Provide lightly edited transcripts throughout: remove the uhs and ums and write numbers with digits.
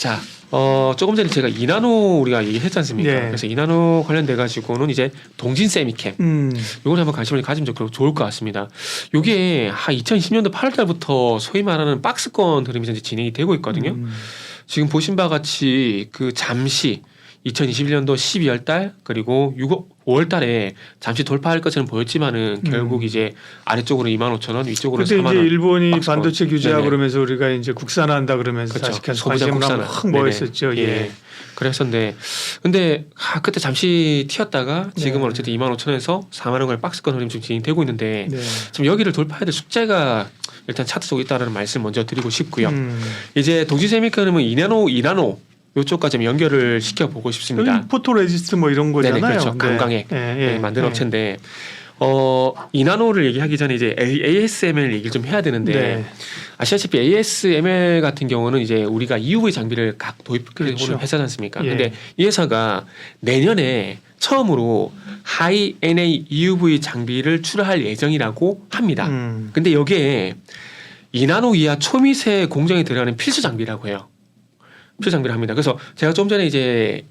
자, 조금 전에 제가 이나노 우리가 얘기했지 않습니까? 네. 그래서 이나노 관련돼 가지고는 이제 동진 세미캠 요걸 한번 관심을 가지면 좋을 것 같습니다. 요게 2020년도 8월 달부터 소위 말하는 박스권 흐름이 이제 진행이 되고 있거든요. 지금 보신 바와 같이 그 잠시 2021년도 12월 달 그리고 5월 달에 잠시 돌파할 것처럼 보였지만은 결국 이제 아래쪽으로 25,000원, 위쪽으로 4만 원. 그때 이제 일본이 박스권. 반도체 규제하고 네네. 그러면서 우리가 이제 국산화한다 그러면서 그렇죠. 다시 계속 소비자 관심을 국산화. 확 모였었죠. 예. 그랬었는데 근데 그때 잠시 튀었다가 지금은 네. 어쨌든 25,000원에서 4만 원까지 박스권 흐름이 지금 진행되고 있는데 네. 지금 여기를 돌파해야 될 숙제가 일단 차트 속에 있다는 말씀 먼저 드리고 싶고요. 이제 동지세미캠은 이나노 요쪽까지 좀 연결을 시켜보고 싶습니다. 여기 포토 레지스트 뭐 이런 거잖아요. 네네, 그렇죠. 네. 강광액 예. 만드는 업체인데 이나노를 얘기하기 전에 이제 ASML 얘기를 좀 해야 되는데 네. 아시다시피 ASML 같은 경우는 이제 우리가 EUV 장비를 각 도입하는 그렇죠. 회사지 않습니까? 예. 근데 이 회사가 내년에 처음으로 하이 NA EUV 장비를 출하할 예정이라고 합니다. 근데 여기에 이나노 이하 초미세 공정에 들어가는 필수 장비라고 해요. 필수 장비를 합니다. 그래서 제가 좀 전에 이제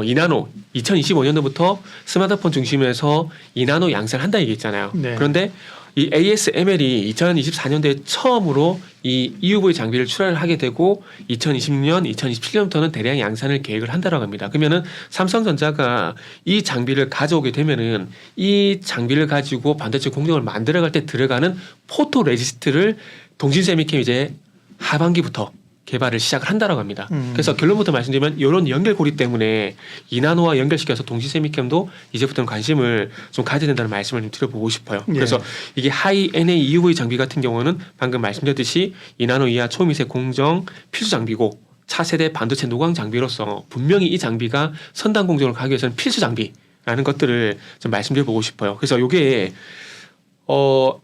이나노 2025년도부터 스마트폰 중심에서 이나노 양산을 한다 얘기했잖아요. 네. 그런데 이 ASML이 2024년도에 처음으로 이 EUV 장비를 출하를 하게 되고 2026년, 2027년부터는 대량 양산을 계획을 한다라고 합니다. 그러면은 삼성전자가 이 장비를 가져오게 되면은 이 장비를 가지고 반도체 공정을 만들어갈 때 들어가는 포토 레지스트를 동진세미캠 이제 하반기부터 개발을 시작을 한다라고 합니다. 그래서 결론부터 말씀드리면 이런 연결고리 때문에 이나노와 연결시켜서 동시세미캠도 이제부터는 관심을 좀 가져야 된다는 말씀을 좀 드려보고 싶어요. 예. 그래서 이게 하이 NA EUV 장비 같은 경우는 방금 말씀드렸듯이 이나노 이하 초미세 공정 필수 장비고 차세대 반도체 노광 장비로서 분명히 이 장비가 선단 공정을 가기 위해서는 필수 장비라는 것들을 좀 말씀드려보고 싶어요. 그래서 이게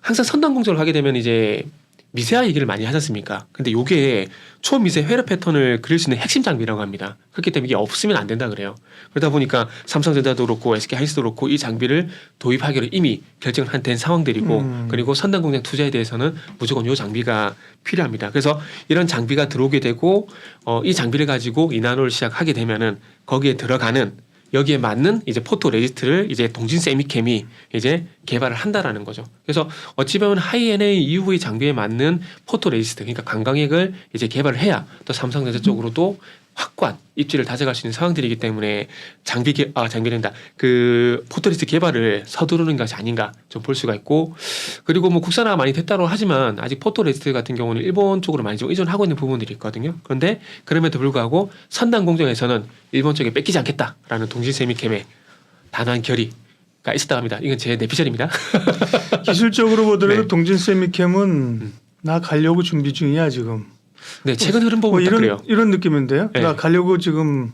항상 선단 공정을 하게 되면 이제 미세화 얘기를 많이 하지 않습니까? 근데 이게 초미세 회로 패턴을 그릴 수 있는 핵심 장비라고 합니다. 그렇기 때문에 이게 없으면 안 된다 그래요. 그러다 보니까 삼성전자도 그렇고 SK하이닉스도 그렇고 이 장비를 도입하기로 이미 결정을 된 상황들이고 그리고 선단 공정 투자에 대해서는 무조건 이 장비가 필요합니다. 그래서 이런 장비가 들어오게 되고 이 장비를 가지고 이나노를 시작하게 되면은 거기에 들어가는 여기에 맞는 이제 포토 레지스트를 이제 동진 세미캠이 이제 개발을 한다라는 거죠. 그래서 어찌 보면 하이 NA EUV 장비에 맞는 포토 레지스트, 그러니까 강광액을 이제 개발을 해야 또 삼성전자 쪽으로도 확고한 입지를 다져갈 수 있는 상황들이기 때문에 장비된다. 그 포토리스트 개발을 서두르는 것이 아닌가 좀 볼 수가 있고, 그리고 뭐 국산화가 많이 됐다고 하지만 아직 포토리스트 같은 경우는 일본 쪽으로 많이 좀 의존하고 있는 부분들이 있거든요. 그런데 그럼에도 불구하고 선단 공정에서는 일본 쪽에 뺏기지 않겠다라는 동진세미캠의 단호한 결의가 있었다고 합니다. 이건 제 내피셜입니다. 기술적으로 보더라도 네. 동진세미캠은 나 가려고 준비 중이야 지금. 네, 최근 흐름 보면 딱 그래요. 이런 느낌인데요. 네. 나 가려고 지금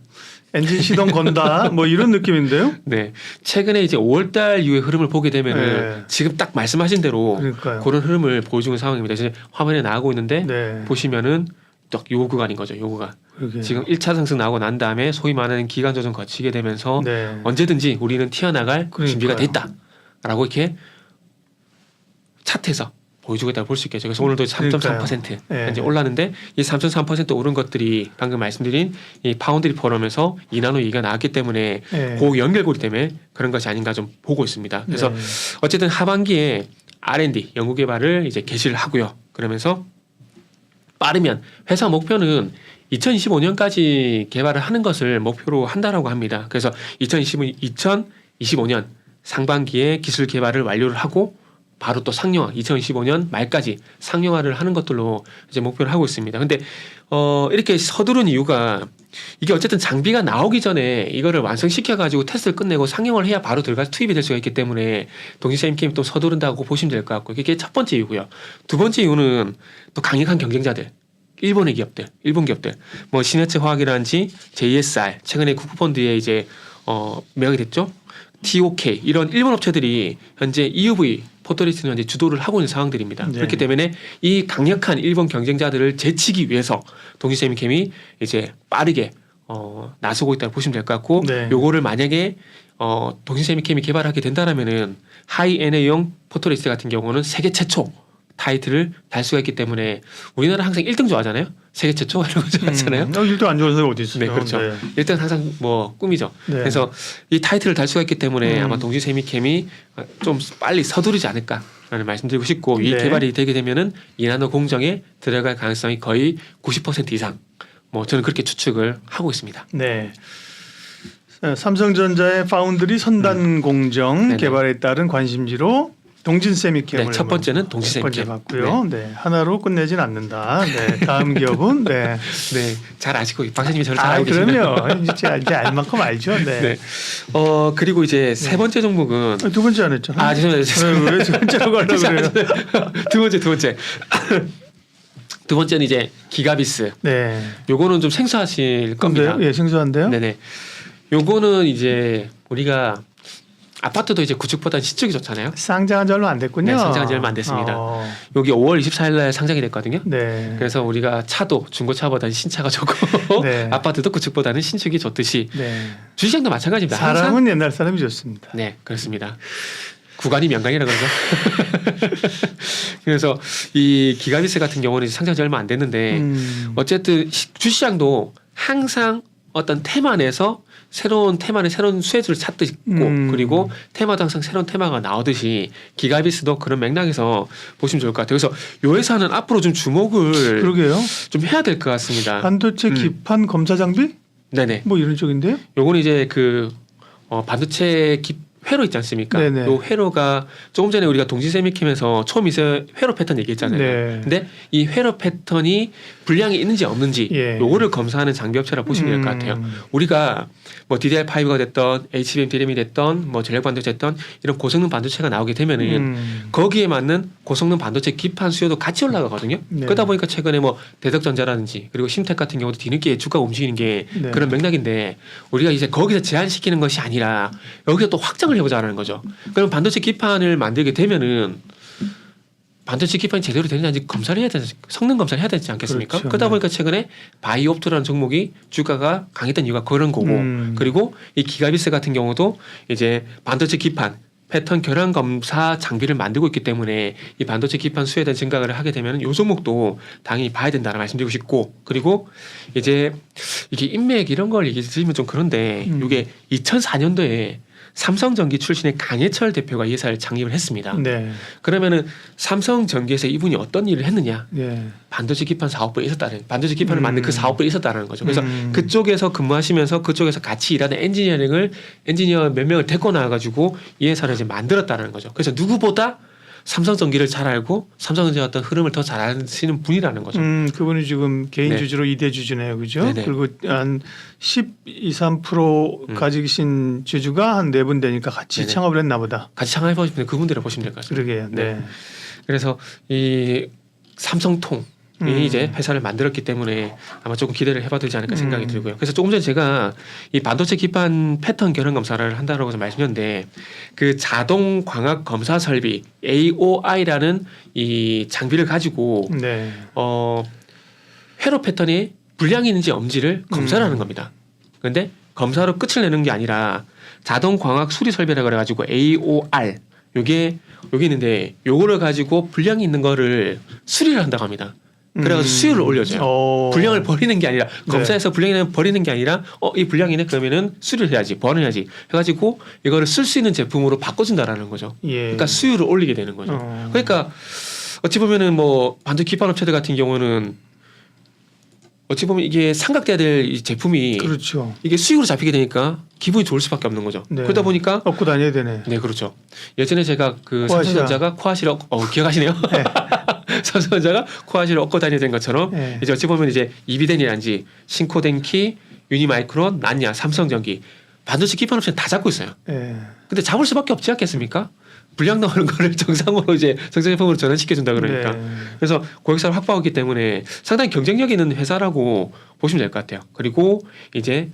엔진 시동 건다. 뭐 이런 느낌인데요. 네, 최근에 이제 5월달 이후의 흐름을 보게 되면은 네. 지금 딱 말씀하신 대로 그러니까요. 그런 흐름을 보여주는 상황입니다. 지금 화면에 나오고 있는데 네. 보시면은 딱 요 구간인 거죠. 요 구간. 그러게요. 지금 1차 상승 나오고 난 다음에 소위 말하는 기간 조정 거치게 되면서 네. 언제든지 우리는 튀어나갈 그러니까요. 준비가 됐다라고 이렇게 차트에서 보여주고 있다고 볼 수 있겠죠. 그래서 오늘도 3.3% 네. 현재 올랐는데 이 3.3% 오른 것들이 방금 말씀드린 이 파운드리 포럼에서 이나노 얘기가 나왔기 때문에 네. 그 연결고리 때문에 그런 것이 아닌가 좀 보고 있습니다. 그래서 네. 어쨌든 하반기에 R&D 연구개발을 이제 개시를 하고요. 그러면서 빠르면 회사 목표는 2025년까지 개발을 하는 것을 목표로 한다라고 합니다. 그래서 2025년 상반기에 기술 개발을 완료를 하고 바로 또 상용화 2025년 말까지 상용화를 하는 것들로 이제 목표를 하고 있습니다. 근데 이렇게 서두른 이유가 이게 어쨌든 장비가 나오기 전에 이거를 완성시켜 가지고 테스트를 끝내고 상용을 해야 바로 들어가서 투입이 될 수가 있기 때문에 동진세미캠이 또 서두른다고 보시면 될 것 같고, 이게 첫 번째 이유고요. 두 번째 이유는 또 강력한 경쟁자들, 일본의 기업들, 일본 기업들, 뭐 시네츠 화학이라든지 JSR, 최근에 국부펀드에 이제 매각이 됐죠. TOK 이런 일본 업체들이 현재 EUV 포토리스트는 현재 주도를 하고 있는 상황들입니다. 네. 그렇기 때문에 이 강력한 일본 경쟁자들을 제치기 위해서 동진세미캠이 이제 빠르게 나서고 있다고 보시면 될 것 같고, 네. 요거를 만약에 동진세미캠이 개발하게 된다라면은 하이 NA용 포토리스트 같은 경우는 세계 최초 타이틀을 달 수가 있기 때문에 우리나라 항상 1등 좋아하잖아요. 세계 최초 이런 거 좋아하잖아요. 1등 안 좋아하는 사람이 어디 있어요? 네, 그렇죠. 1등 항상 뭐 꿈이죠. 네. 그래서 이 타이틀을 달 수가 있기 때문에 아마 동시 세미캠이 좀 빨리 서두르지 않을까라는 말씀드리고 싶고 이 네. 개발이 되게 되면은 이나노 공정에 들어갈 가능성이 거의 90% 이상. 뭐 저는 그렇게 추측을 하고 있습니다. 네. 삼성전자의 파운드리 선단 공정 네네. 개발에 따른 관심지로 동진 세미캠을 네, 첫 번째는 동시 첫 번째 세미캠. 봤고요. 네. 하나로 끝내진 않는다. 네. 다음 기업은 네. 네, 잘 아시고 박사님이 저를 잘 알고 계시네요. 그럼요. 이제 알 만큼 알죠. 네. 네. 그리고 이제 세 번째 종목은 두 번째 안 했잖아요. 죄송합니다. 왜 두 번째라고 하려고 그래요? 두 번째. 두 번째는 이제 기가비스. 네. 요거는 좀 생소하실 겁니다. 근데요? 예, 생소한데요. 네네. 요거는 이제 우리가 아파트도 이제 구축보다 신축이 좋잖아요. 상장한 지 얼마 안 됐군요. 네, 상장한 지 얼마 안 됐습니다. 여기 5월 24일 날 상장이 됐거든요. 네. 그래서 우리가 차도 중고차보다는 신차가 좋고 네. 아파트도 구축보다는 신축이 좋듯이 네. 주시장도 마찬가지입니다. 항상 사람은 옛날 사람이 좋습니다. 네, 그렇습니다. 구간이 명당이라 그러죠. 그래서 이 기가비스 같은 경우는 상장지 얼마 안 됐는데 어쨌든 주시장도 항상 어떤 테마 내에서 새로운 테마는 새로운 수혜주를 찾고 그리고 테마도 항상 새로운 테마가 나오듯이 기가비스도 그런 맥락에서 보시면 좋을 것 같아요. 그래서 요 회사는 앞으로 좀 주목을 그러게요. 좀 해야 될 것 같습니다. 반도체 기판 검사 장비? 네네. 뭐 이런 쪽인데요? 요거는 이제 반도체 회로 있지 않습니까? 네네. 요 회로가 조금 전에 우리가 동시세미캠에서 처음 이제 회로 패턴 얘기했잖아요. 네. 근데 이 회로 패턴이 불량이 있는지 없는지 예. 요거를 검사하는 장비 업체라 보시면 될 것 같아요. 우리가 뭐 DDR5가 됐던 HBM DRAM이 됐던 뭐 전력 반도체 됐던 이런 고성능 반도체가 나오게 되면은 거기에 맞는 고성능 반도체 기판 수요도 같이 올라가거든요. 네. 그러다 보니까 최근에 뭐 대덕전자라든지 그리고 심텍 같은 경우도 뒤늦게 주가가 움직이는 게 네. 그런 맥락인데 우리가 이제 거기서 제한시키는 것이 아니라 여기서 또 확장을 해보자는 거죠. 그럼 반도체 기판을 만들게 되면은 반도체 기판이 제대로 되는지 검사를 해야 되지, 성능 검사를 해야 되지 않겠습니까? 그렇죠. 그러다 네. 보니까 최근에 바이옵트라는 종목이 주가가 강했던 이유가 그런 거고 그리고 이 기가비스 같은 경우도 이제 반도체 기판 패턴 결함 검사 장비를 만들고 있기 때문에 이 반도체 기판 수요에 대한 증가를 하게 되면 이 종목도 당연히 봐야 된다는 말씀드리고 싶고 그리고 이제 이게 인맥 이런 걸 얘기 드리면 좀 그런데 이게 2004년도에 삼성전기 출신의 강해철 대표가 이 회사를 창립을 했습니다. 네. 그러면은 삼성전기에서 이분이 어떤 일을 했느냐? 네. 반도체 기판 사업부에 있었다는 반도체 기판을 만든 그 사업부에 있었다는 거죠. 그래서 음. 그쪽에서 근무하시면서 그쪽에서 같이 일하는 엔지니어 몇 명을 데리고 나와가지고 이 회사를 이제 만들었다는 거죠. 그래서 누구보다 삼성전기를 잘 알고 삼성전기의 어떤 흐름을 더 잘 아시는 분이라는 거죠. 그분이 지금 개인 네. 주주로 2대 주주네요, 그죠? 네네. 그리고 한 12, 3% 가지신 주주가 한 4분 되니까 같이 네네. 창업을 했나 보다. 같이 창업해 보시면 그분들을 보시면 될 것 같습니다. 그러게요. 네. 그래서 이 삼성통이 이제 회사를 만들었기 때문에 아마 조금 기대를 해봐도 되지 않을까 생각이 들고요. 그래서 조금 전에 제가 이 반도체 기판 패턴 결함 검사를 한다라고 말씀드렸는데 그 자동 광학 검사 설비 AOI라는 이 장비를 가지고 네. 회로 패턴이 불량이 있는지 없는지를 검사를 하는 겁니다. 그런데 검사로 끝을 내는 게 아니라 자동 광학 수리 설비라 그래가지고 AOR 요게 여기 있는데 요거를 가지고 불량이 있는 거를 수리를 한다고 합니다. 그래가지고 수율을 올려줘요. 불량을 버리는 게 아니라 검사해서 불량이면 버리는 게 아니라 이 불량이네 그러면은 수리를 해야지 버려야지 해가지고 이거를 쓸 수 있는 제품으로 바꿔준다라는 거죠. 예. 그러니까 수율을 올리게 되는 거죠. 그러니까 어찌 보면은 뭐 반도체 기판 업체들 같은 경우는 어찌 보면 이게 삼각돼야 될 이 제품이 그렇죠. 이게 수익으로 잡히게 되니까 기분이 좋을 수밖에 없는 거죠. 네. 그러다 보니까 얻고 다녀야 되네. 네 그렇죠. 예전에 제가 그 코아시아. 삼성전자가 코아시를 기억하시네요. 네. 삼성전자가 코아시를 얻고 다니는 것처럼 네. 이제 어찌 보면 이제 이비덴이란지 신코덴키, 유니마이크론, 난야, 삼성전기 반도체 기판 업체는 다 잡고 있어요. 네. 근데 잡을 수밖에 없지 않겠습니까? 불량 나오는 거를 정상으로 이제 정상 제품으로 전환시켜 준다 그러니까. 네. 그래서 고객사를 확보하기 때문에 상당히 경쟁력 있는 회사라고 보시면 될 것 같아요. 그리고 이제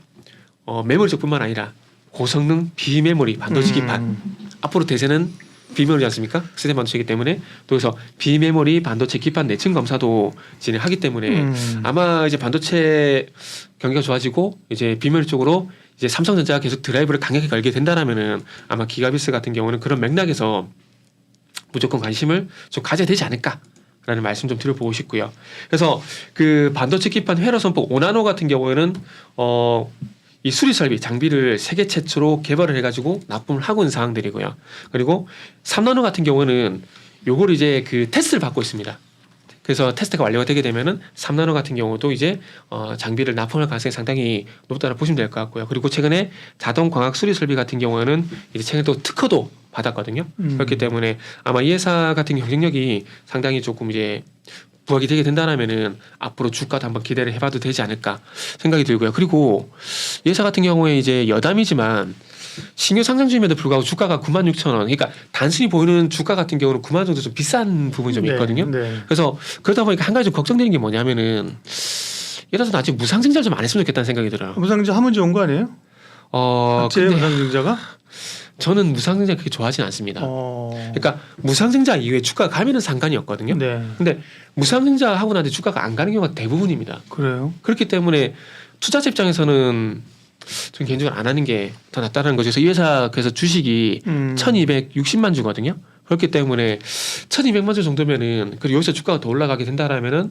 메모리 쪽뿐만 아니라 고성능 비메모리 반도체 기판 앞으로 대세는 비메모리지 않습니까? 시스템 반도체이기 때문에 또 그래서 비메모리 반도체 기판 내층 검사도 진행하기 때문에 아마 이제 반도체 경기가 좋아지고 이제 비메모리 쪽으로 이제 삼성전자가 계속 드라이브를 강하게 걸게 된다라면은 아마 기가비스 같은 경우는 그런 맥락에서 무조건 관심을 좀 가져야 되지 않을까라는 말씀 좀 드려보고 싶고요. 그래서 그 반도체 기판 회로 선폭 5나노 같은 경우에는 이 수리 설비 장비를 세계 최초로 개발을 해가지고 납품을 하고 있는 상황들이고요. 그리고 3나노 같은 경우는 요걸 이제 그 테스트를 받고 있습니다. 그래서 테스트가 완료가 되게 되면은 3나노 같은 경우도 이제 장비를 납품할 가능성이 상당히 높다고 보시면 될 것 같고요. 그리고 최근에 자동 광학 수리 설비 같은 경우는 이제 최근에 또 특허도 받았거든요. 그렇기 때문에 아마 이 회사 같은 경쟁력이 상당히 조금 이제 부각이 되게 된다면은 앞으로 주가도 한번 기대를 해봐도 되지 않을까 생각이 들고요. 그리고 이 회사 같은 경우에 이제 여담이지만 신규 상장주임에도 불구하고 주가가 96,000원. 그러니까 단순히 보이는 주가 같은 경우는 9만 원 정도 좀 비싼 부분이 좀 있거든요. 네. 그래서 그러다 보니까 한 가지 좀 걱정되는 게 뭐냐면은 예를 들어서 아직 무상증자를 좀 안 했으면 좋겠다는 생각이 들어요. 무상증자 하면 좋은 거 아니에요? 제 근데 무상증자가? 저는 무상증자 그렇게 좋아하진 않습니다. 그러니까 무상증자 이후에 주가가 가면은 상관이 없거든요. 네. 근데 무상증자 하고 나는데 주가가 안 가는 경우가 대부분입니다. 그래요? 그렇기 때문에 투자자 입장에서는 전 개인적으로 안 하는 게 더 낫다는 거죠. 그래서 이 회사 그래서 주식이 1,260만 주거든요. 그렇기 때문에 1,200만 주 정도면은 그리고 여기서 주가가 더 올라가게 된다라면은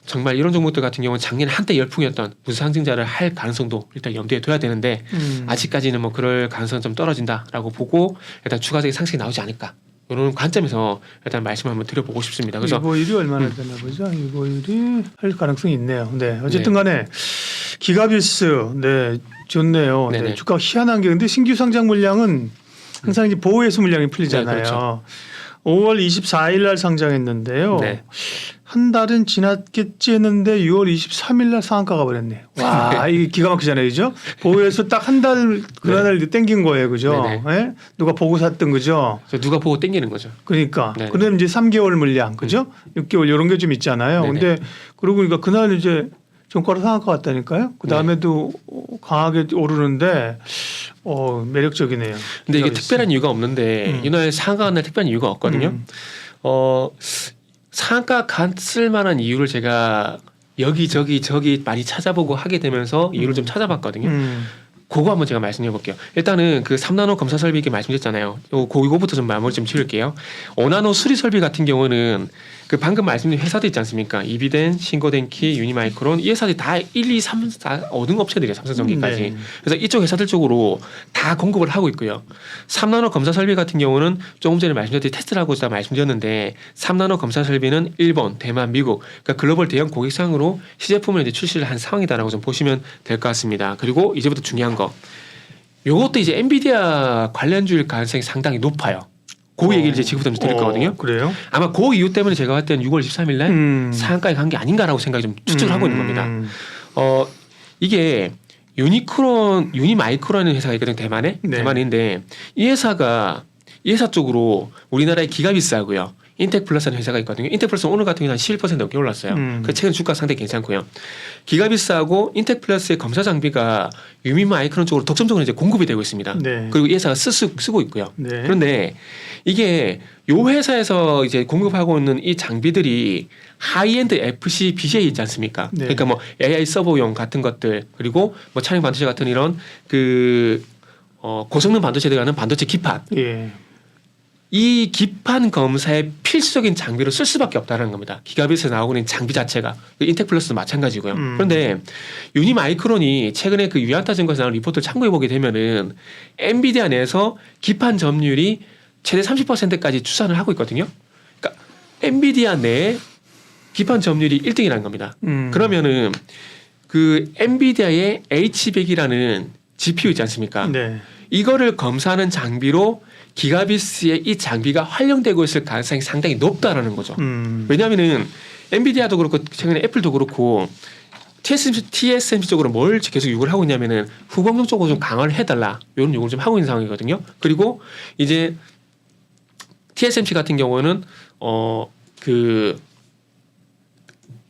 정말 이런 종목들 같은 경우는 작년에 한때 열풍이었던 무상증자를 할 가능성도 일단 염두에 둬야 되는데 아직까지는 뭐 그럴 가능성은 좀 떨어진다라고 보고 일단 추가적인 상승이 나오지 않을까 이런 관점에서 일단 말씀을 한번 드려보고 싶습니다. 그래서 일보일이 얼마나 되나 보죠. 일보일이 할 가능성이 있네요. 네, 어쨌든 간에 기가비스 네 좋네요. 네, 주가 희한한 게 근데 신규 상장 물량은 항상 이제 보호회수 물량이 풀리잖아요. 네, 그렇죠. 5월 24일 날 상장했는데요. 네. 한 달은 지났겠지 했는데 6월 23일 날 상한가가 버렸네요. 와, 이게 기가 막히잖아요. 그죠? 보호해서 딱 한 달 그날 땡긴 거예요. 그죠? 네? 누가 보고 샀던 거죠? 누가 보고 땡기는 거죠. 그러니까. 네네. 그다음에 이제 3개월 물량. 그죠? 6개월 이런 게 좀 있잖아요. 네네. 근데 그러고 보니까 그날 이제 종가로 상한가 왔다니까요. 그다음에도 강하게 오르는데 매력적이네요. 근데 이게 특별한 이유가 없는데 이날 상한가 날 특별한 이유가 없거든요. 상한가 갔을 만한 이유를 제가 여기저기 저기 많이 찾아보고 하게 되면서 이유를 좀 찾아봤거든요. 그거 한번 제가 말씀해 볼게요. 일단은 그 3나노 검사 설비 이렇게 말씀드렸잖아요. 그거부터 좀 마무리 좀 지을게요. 5나노 수리 설비 같은 경우는 그 방금 말씀드린 회사들 있지 않습니까? 이비덴, 신고덴키, 유니마이크론 이 회사들이 다 1, 2, 3, 4 5등 업체들이에요. 삼성전기까지. 네. 그래서 이쪽 회사들 쪽으로 다 공급을 하고 있고요. 3나노 검사 설비 같은 경우는 조금 전에 말씀드렸듯이 테스트를 하고 있다 말씀드렸는데 3나노 검사 설비는 일본, 대만, 미국 그러니까 글로벌 대형 고객상으로 시제품을 이제 출시를 한 상황이다라고 좀 보시면 될 것 같습니다. 그리고 이제부터 중요한 거. 요것도 이제 엔비디아 관련주일 가능성이 상당히 높아요. 그 얘기를 이제 지금부터 좀 드릴 거거든요. 그래요? 아마 그 이유 때문에 제가 봤을 때는 6월 13일 날 상한가에 간 게 아닌가라고 생각이 좀 추측을 하고 있는 겁니다. 이게 유니마이크로라는 회사가 있거든요. 대만에. 네. 대만인데 이 회사 쪽으로 우리나라의 기가비스하고요. 인텍플러스라는 회사가 있거든요. 인텍플러스는 오늘 같은 경우는 한 11% 넘게 올랐어요. 그 최근 주가 상당히 괜찮고요. 기가비스하고 인텍플러스의 검사 장비가 유니마이크론 쪽으로 독점적으로 이제 공급이 되고 있습니다. 네. 그리고 이 회사가 쓰고 있고요. 네. 그런데 이게 요 회사에서 이제 공급하고 있는 이 장비들이 하이엔드 FC, BGA 있지 않습니까? 네. 그러니까 뭐 AI 서버용 같은 것들 그리고 뭐 차량 반도체 같은 이런 그 고성능 반도체에 들어가는 반도체 기판. 예. 이 기판 검사의 필수적인 장비로 쓸 수밖에 없다는 겁니다. 기가비스에서 나오고 있는 장비 자체가 인텍플러스도 마찬가지고요. 그런데 유니마이크론이 최근에 그 유안타증권에서 나온 리포트를 참고해 보게 되면은 엔비디아 내에서 기판 점유율이 최대 30%까지 추산을 하고 있거든요. 그러니까 엔비디아 내 기판 점유율이 1등이라는 겁니다. 그러면은 그 엔비디아의 H100이라는 GPU 있지 않습니까? 네. 이거를 검사하는 장비로 기가비스의 이 장비가 활용되고 있을 가능성이 상당히 높다라는 거죠. 왜냐하면은 엔비디아도 그렇고 최근에 애플도 그렇고 TSMC 쪽으로 뭘 계속 요구를 하고 있냐면은 후공정 쪽으로 좀 강화를 해달라 이런 요구를 좀 하고 있는 상황이거든요. 그리고 이제 TSMC 같은 경우는 그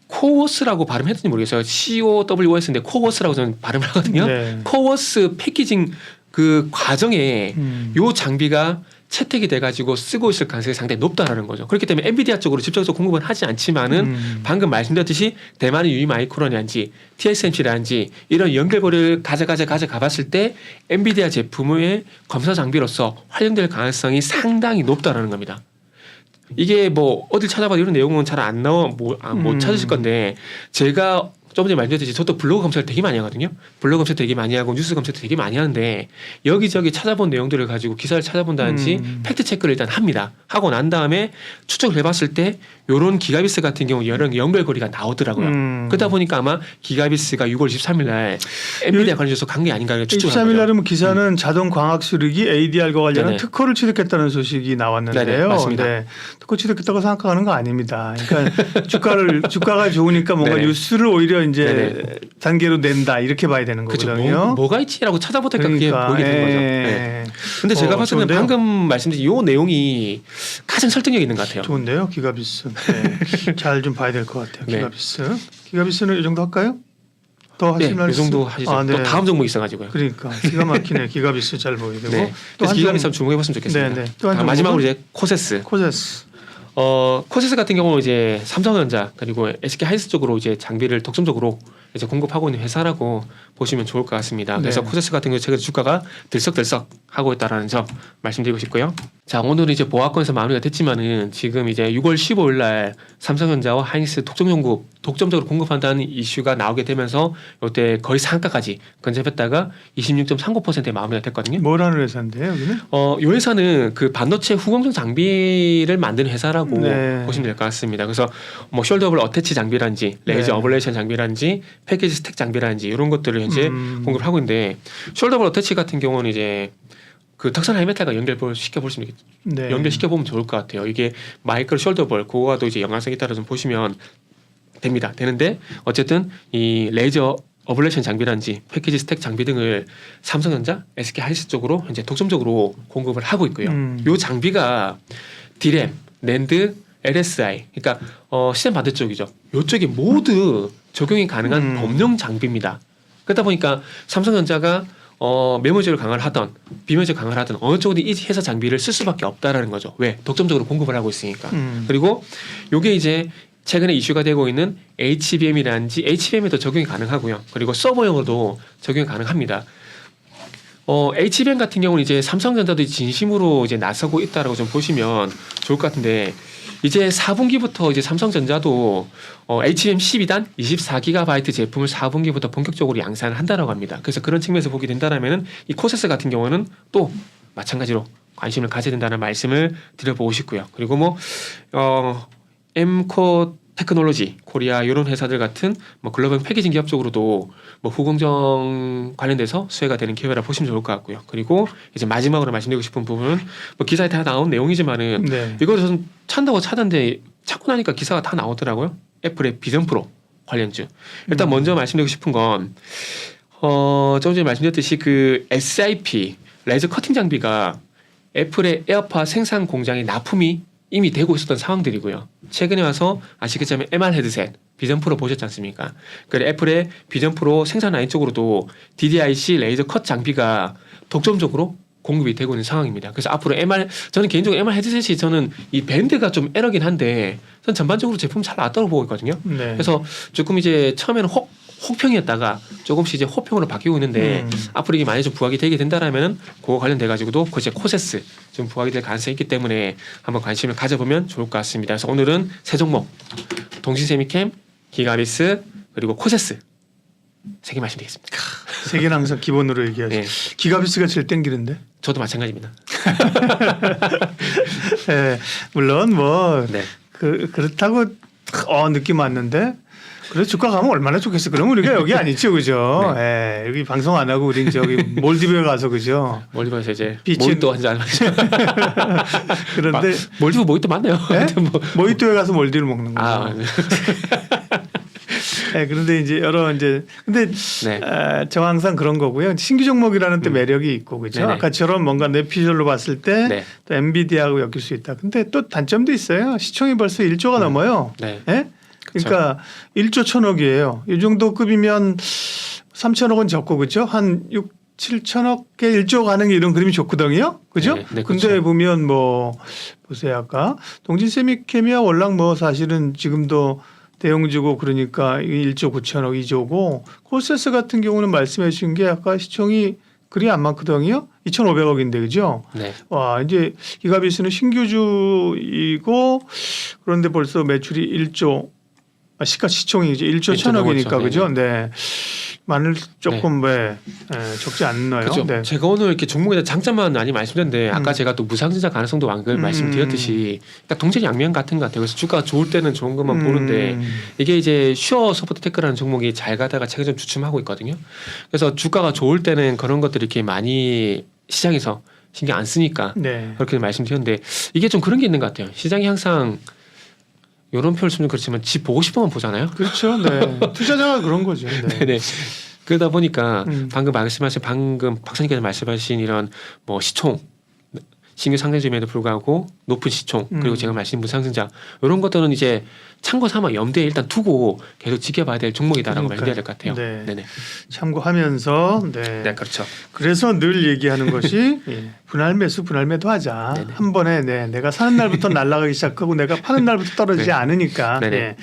코워스라고 발음했는지 모르겠어요. COWS인데 코워스라고 저는 발음을 하거든요. 네. 코워스 패키징 그 과정에 요 장비가 채택이 돼가지고 쓰고 있을 가능성이 상당히 높다라는 거죠. 그렇기 때문에 엔비디아 쪽으로 직접적으로 공급은 하지 않지만은 방금 말씀드렸듯이 대만의 유니마이크론이란지 TSMC라든지 이런 연결고리를 가져가봤을 때 엔비디아 제품의 검사 장비로서 활용될 가능성이 상당히 높다라는 겁니다. 이게 뭐 어딜 찾아봐도 이런 내용은 잘 안 나와 못 찾으실 건데 제가 좀 전에 말씀드렸듯이 저도 블로그 검색을 되게 많이 하거든요. 블로그 검색 되게 많이 하고 뉴스 검색도 되게 많이 하는데 여기저기 찾아본 내용들을 가지고 기사를 찾아본다든지 팩트 체크를 일단 합니다. 하고 난 다음에 추적을 해봤을 때 요런 기가비스 같은 경우 여러 연결고리가 나오더라고요. 그러다 보니까 아마 기가비스가 6월 23일 날 엔비디아 관련해서 간 게 아닌가 추측을 23일 날이면 기사는 자동 광학 수리기 ADR과 관련한 네네. 특허를 취득했다는 소식이 나왔는데요. 네네, 맞습니다. 네, 특허 취득했다고 생각하는 거 아닙니다. 그러니까 주가가 좋으니까 뭔가 네네. 뉴스를 오히려 이제 네네. 단계로 낸다 이렇게 봐야 되는 그렇죠. 거거든요. 뭐가 있지라고 찾아보니까 그게 그러니까, 보이게 되는 거죠. 예. 네. 근데 제가 봤을 때는 좋은데요? 방금 말씀드린 요 내용이 가장 설득력 있는 것 같아요. 좋은데요, 기가비스. 네. 잘 좀 봐야 될 것 같아요. 네. 기가비스. 기가비스는 이 정도 할까요? 더 네, 하실 말 이 정도 있어요? 하시죠. 아, 네. 또 다음 종목 있어가지고요. 그러니까 기가 막히네. 기가비스 잘 보여야 되고. 네. 또 그래서 한 기가비스 종- 한번 주목해봤으면 좋겠습니다. 네, 네. 또한 마지막으로 종목은? 이제 코세스. 코제스. 코세스 같은 경우는 이제 삼성전자 그리고 SK 하이닉스 쪽으로 이제 장비를 독점적으로 이제 공급하고 있는 회사라고 보시면 좋을 것 같습니다. 그래서 네. 코세스 같은 경우 최근 주가가 들썩들썩 하고 있다라는 점 말씀드리고 싶고요. 자, 오늘은 이제 보합권에서 마무리가 됐지만은 지금 이제 6월 15일 날 삼성전자와 하이닉스 독점적으로 공급한다는 이슈가 나오게 되면서 이때 거의 상가까지 근접했다가 26.39%에 마무리가 됐거든요. 뭐라는 회사인데요, 여기는? 이 회사는 그 반도체 후공정 장비를 만드는 회사라고 네. 보시면 될 것 같습니다. 그래서 뭐 숄더블 어태치 장비라든지 레이저 네. 어블레이션 장비라든지 패키지 스택 장비라든지 이런 것들을 현재 공급을 하고 있는데 숄더블 어태치 같은 경우는 이제 그 덕산 하이메탈과 연결시켜 보시면 네. 연결시켜 보면 좋을 것 같아요. 이게 마이크로 숄더볼 그거와도 이제 연관성이 있다라 좀 보시면 됩니다. 되는데 어쨌든 이 레이저 어블레이션 장비라든지 패키지 스택 장비 등을 삼성전자, SK 하이닉스 쪽으로 현재 독점적으로 공급을 하고 있고요. 이 장비가 디램, 낸드, LSI, 그러니까 시스템 반대쪽이죠. 이쪽이 모두 적용이 가능한 범용 장비입니다. 그러다 보니까 삼성전자가 메모지를 강화를 하던 비메모지를 강화를 하던 어느 쪽이든 이 회사 장비를 쓸 수밖에 없다라는 거죠. 왜? 독점적으로 공급을 하고 있으니까. 그리고 이게 이제 최근에 이슈가 되고 있는 HBM이라든지 HBM에도 적용이 가능하고요. 그리고 서버용으로도 적용이 가능합니다. HBM 같은 경우는 이제 삼성전자도 진심으로 이제 나서고 있다라고 좀 보시면 좋을 것 같은데 이제 4분기부터 이제 삼성전자도 HBM 12단 24GB 제품을 4분기부터 본격적으로 양산을 한다라고 합니다. 그래서 그런 측면에서 보게 된다라면은 이 코세스 같은 경우는 또 마찬가지로 관심을 가져야 된다는 말씀을 드려보고 싶고요. 그리고 뭐 엠코 테크놀로지 코리아 이런 회사들 같은 뭐 글로벌 패키징 기업 쪽으로도 뭐 후공정 관련돼서 수혜가 되는 기회라 보시면 좋을 것 같고요. 그리고 이제 마지막으로 말씀드리고 싶은 부분은 뭐 기사에 다 나온 내용이지만은 네. 이거 저는 찾는다고 찾았는데 찾고 나니까 기사가 다 나오더라고요. 애플의 비전 프로 관련주. 일단 먼저 말씀드리고 싶은 건 좀 전에 말씀드렸듯이 그 SIP 레이저 커팅 장비가 애플의 에어팟 생산 공장에 납품이 이미 되고 있었던 상황들이고요. 최근에 와서 아시겠지만 MR 헤드셋 비전 프로 보셨지 않습니까? 그리고 애플의 비전 프로 생산 라인 쪽으로도 DDIC 레이저 컷 장비가 독점적으로 공급이 되고 있는 상황입니다. 그래서 앞으로 저는 개인적으로 MR 헤드셋이 저는 이 밴드가 좀 에러긴 한데 저는 전반적으로 제품 잘 나왔다고 보고 있거든요. 네. 그래서 조금 이제 처음에는 혹평이었다가 조금씩 이제 호평으로 바뀌고 있는데 앞으로 이게 많이 좀 부각이 되게 된다라면은 그거 관련돼 가지고도 그 이제 코세스 좀 부각이 될 가능성이 있기 때문에 한번 관심을 가져보면 좋을 것 같습니다. 그래서 오늘은 세 종목 동신세미캠, 기가비스 그리고 코세스 세 개 말씀드리겠습니다. 세 개는 항상 기본으로 얘기하죠. 네. 기가비스가 제일 땡기는데. 저도 마찬가지입니다. 네, 물론 뭐 네. 그렇다고 느낌 왔는데. 그래 주가 가면 얼마나 좋겠어. 그럼 우리가 여기 아니죠, 그죠? 예, 여기 방송 안 하고 우린 저기 몰디브에 가서 그죠? 몰디브에서 이제 빛이- 모히또 한잔 마시죠. 그런데 몰디브 모히또 맞네요. 예? 뭐. 모히또에 가서 몰디를 먹는 거죠. 아, 예, 그런데 이제 근데 네. 저 항상 그런 거고요. 신규 종목이라는 또 매력이 있고 그죠? 네네. 아까처럼 뭔가 뇌피셜로 봤을 때 네. 또 엔비디아하고 엮일 수 있다. 근데 또 단점도 있어요. 시총이 벌써 1조가 넘어요. 네. 예? 그러니까 1조 1,000억이에요. 이 정도 급이면 3,000억은 적고 그죠? 한 6, 7천억에 1조 가는 게 이런 그림이 좋거든요. 그죠? 네, 네, 근데 그렇죠. 보면 뭐 보세요. 아까 동진세미케미와 월락 뭐 사실은 지금도 대형주고 그러니까 1조 9천억 2조고 코세스 같은 경우는 말씀해 주신 게 아까 시총이 그리 안 많거든요. 2,500억인데 그죠? 네. 와 이제 기가비스는 신규주이고 그런데 벌써 매출이 1조 시가 시총이 이제 1조 1,000억이니까 넘었죠. 그죠? 네. 마늘 조금 왜 적지 않나요? 그렇죠. 네. 제가 오늘 이렇게 종목에 대한 장점만 많이 말씀드렸는데 아까 음. 제가 또 무상증자 가능성도 말씀드렸듯이 그러니까 동체양면 같은 것 같아요. 그래서 주가가 좋을 때는 좋은 것만 보는데 이게 이제 슈어 서포트 테크라는 종목이 잘 가다가 최근 좀 주춤하고 있거든요. 그래서 주가가 좋을 때는 그런 것들이 이렇게 많이 시장에서 신경 안 쓰니까 네. 그렇게 말씀드렸는데 이게 좀 그런 게 있는 것 같아요. 시장이 항상 이런 표현을 쓰면 그렇지만 집 보고 싶으면 보잖아요. 그렇죠. 네. 투자자가 그런 거죠. 네. 네네. 그러다 보니까 방금 음. 박사님께서 말씀하신 이런 뭐 시총 신규 상장점에도 불구하고 높은 시총 그리고 제가 말씀드린 무상증자 이런 것들은 이제 참고 삼아 염두에 일단 두고 계속 지켜봐야 될 종목이다라고 말씀드려야 될 것 같아요. 네. 네네. 참고하면서 네, 그렇죠. 그래서 늘 얘기하는 것이 분할 매수 분할 매도 하자. 네네. 한 번에 내가 사는 날부터 날아가기 시작하고 내가 파는 날부터 떨어지지 네. 않으니까. 네네. 네.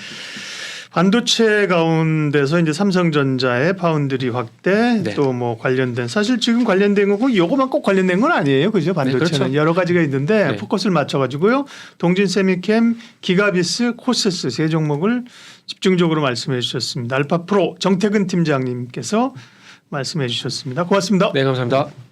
반도체 가운데서 이제 삼성전자의 파운드리 확대 네. 또 뭐 관련된 사실 지금 관련된 거고 요거만 꼭 관련된 건 아니에요. 그죠? 반도체는 그렇죠. 여러 가지가 있는데 네. 포커스를 맞춰 가지고요. 동진 세미캠, 기가비스, 코세스 세 종목을 집중적으로 말씀해 주셨습니다. 알파프로 정태근 팀장님께서 말씀해 주셨습니다. 고맙습니다. 네, 감사합니다.